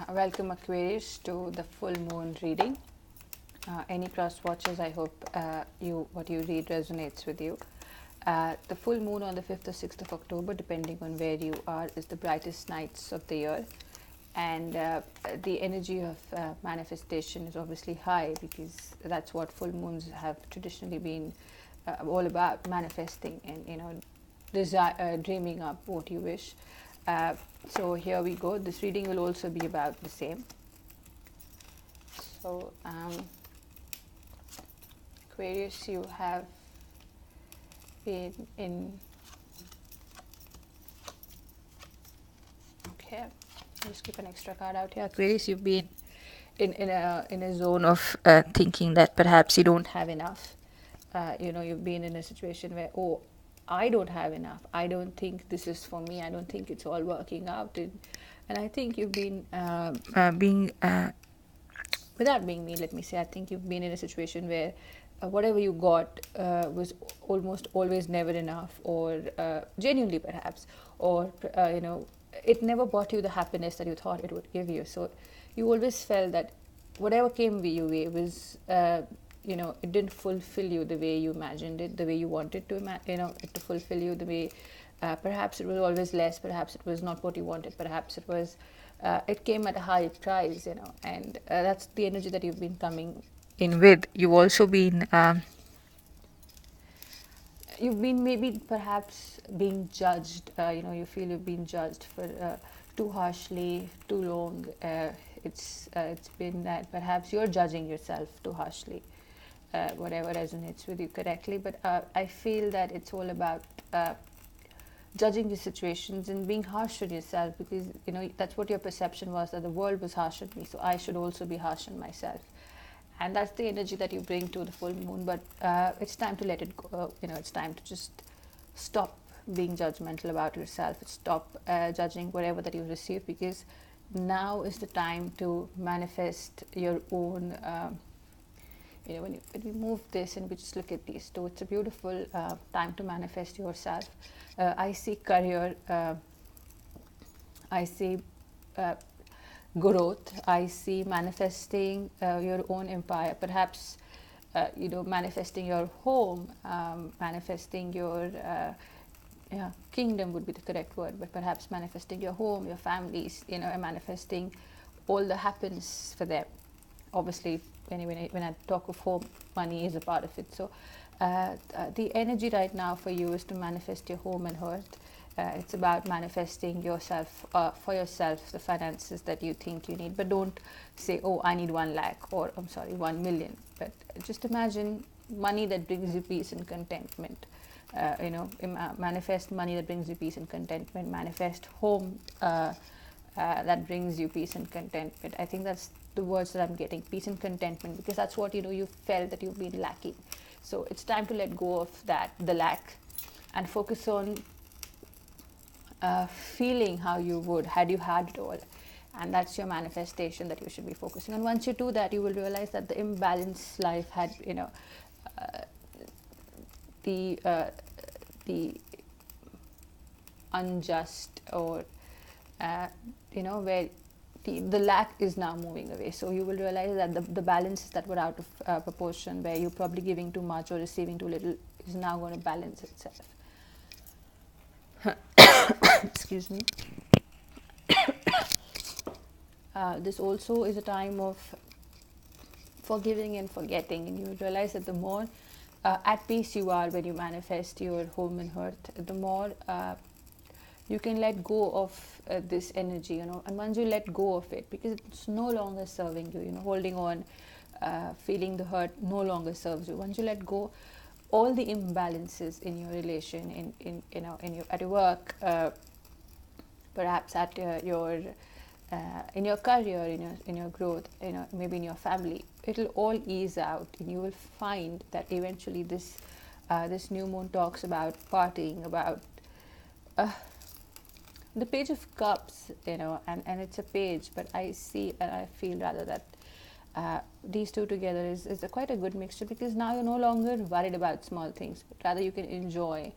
Welcome Aquarius to the full moon reading. Any cross watchers, I hope what you read resonates with you. The full moon on the 5th or 6th of October, depending on where you are, is the brightest nights of the year. And the energy of manifestation is obviously high, because that's what full moons have traditionally been all about, manifesting and dreaming up what you wish. So here we go. This reading will also be about the same. So Aquarius, you have been in, okay, just keep an extra card out here. Aquarius, you've been in a zone of thinking that perhaps you don't have enough. You've been in a situation where, oh, I don't have enough. I don't think this is for me. I don't think it's all working out. And I think you've been without being mean, let me say, I think you've been in a situation where whatever you got was almost always never enough, or genuinely perhaps, or it never brought you the happiness that you thought it would give you. So you always felt that whatever came your way was it didn't fulfill you the way you imagined it, the way you wanted to it to fulfill you, the way perhaps it was always less, perhaps it was not what you wanted, perhaps it was it came at a high price, and that's the energy that you've been coming in with. You've also been you've been maybe perhaps being judged. You feel you've been judged for too harshly, too long. It's been that perhaps you're judging yourself too harshly, whatever resonates with you correctly. But I feel that it's all about judging the situations and being harsh on yourself, because that's what your perception was, that the world was harsh on me, so I should also be harsh on myself. And that's the energy that you bring to the full moon. But it's time to let it go. It's time to just stop being judgmental about yourself, stop judging whatever that you've received, because now is the time to manifest your own when we move this and we just look at these two, it's a beautiful time to manifest yourself. I see career, I see growth, I see manifesting your own empire, perhaps manifesting your home, manifesting your kingdom would be the correct word, but perhaps manifesting your home, your families, and manifesting all the happiness for them. Obviously, when I talk of home, money is a part of it. So the energy right now for you is to manifest your home and hearth. It's about manifesting yourself, for yourself, the finances that you think you need. But don't say, oh, I need 1 lakh, or I'm sorry, 1 million. But just imagine money that brings you peace and contentment. Manifest money that brings you peace and contentment. Manifest home that brings you peace and contentment. I think that's the words that I'm getting, peace and contentment, because that's what you felt that you've been lacking. So it's time to let go of that, the lack, and focus on feeling how you would had you had it all. And that's your manifestation that you should be focusing on. Once you do that, you will realize that the imbalanced life had the unjust, or where the lack is now moving away. So you will realize that the balances that were out of proportion, where you're probably giving too much or receiving too little, is now going to balance itself. Excuse me. This also is a time of forgiving and forgetting, and you will realize that the more at peace you are when you manifest your home and hearth, the more you can let go of this energy, and once you let go of it, because it's no longer serving you, holding on, feeling the hurt no longer serves you. Once you let go, all the imbalances in your relation, in your at your work, perhaps at your in your career, in your growth, maybe in your family, it'll all ease out, and you will find that eventually this new moon talks about partying, about the Page of Cups, and it's a page, but I see and I feel rather that these two together is quite a good mixture, because now you're no longer worried about small things, but rather you can enjoy,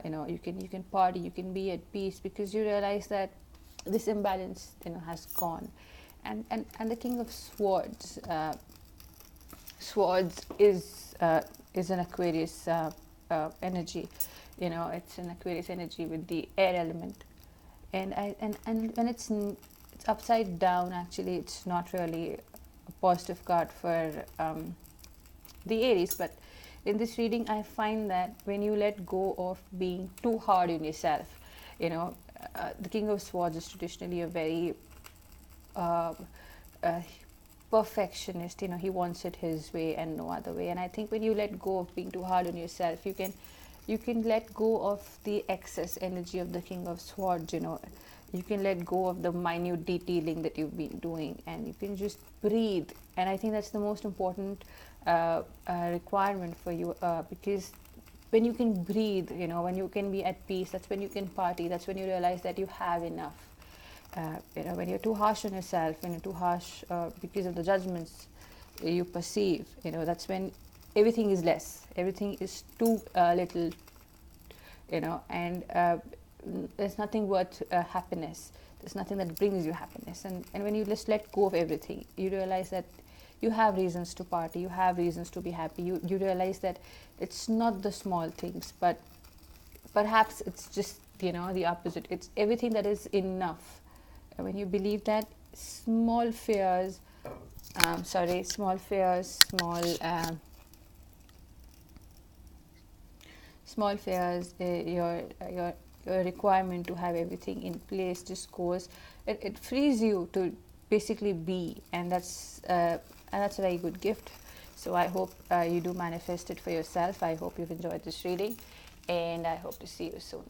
you can party, you can be at peace, because you realize that this imbalance, has gone. And the King of Swords, is an Aquarius energy. It's an Aquarius energy with the air element. And when it's upside down, actually it's not really a positive card for the Aries. But in this reading, I find that when you let go of being too hard on yourself, the King of Swords is traditionally a very uh, uh, perfectionist. He wants it his way and no other way. And I think when you let go of being too hard on yourself, you can let go of the excess energy of the King of Swords. You can let go of the minute detailing that you've been doing, and you can just breathe. And I think that's the most important requirement for you, because when you can breathe, when you can be at peace, that's when you can party. That's when you realize that you have enough. When you're too harsh on yourself, when you're too harsh because of the judgments you perceive, that's when everything is less, everything is too little, and there's nothing worth happiness. There's nothing that brings you happiness. And when you just let go of everything, you realize that you have reasons to party, you have reasons to be happy. You realize that it's not the small things, but perhaps it's just, the opposite. It's everything that is enough. When you believe that, small fears, small fears, small fears, your requirement to have everything in place just goes. It frees you to basically be, and that's a very good gift. So I hope you do manifest it for yourself. I hope you've enjoyed this reading, and I hope to see you soon.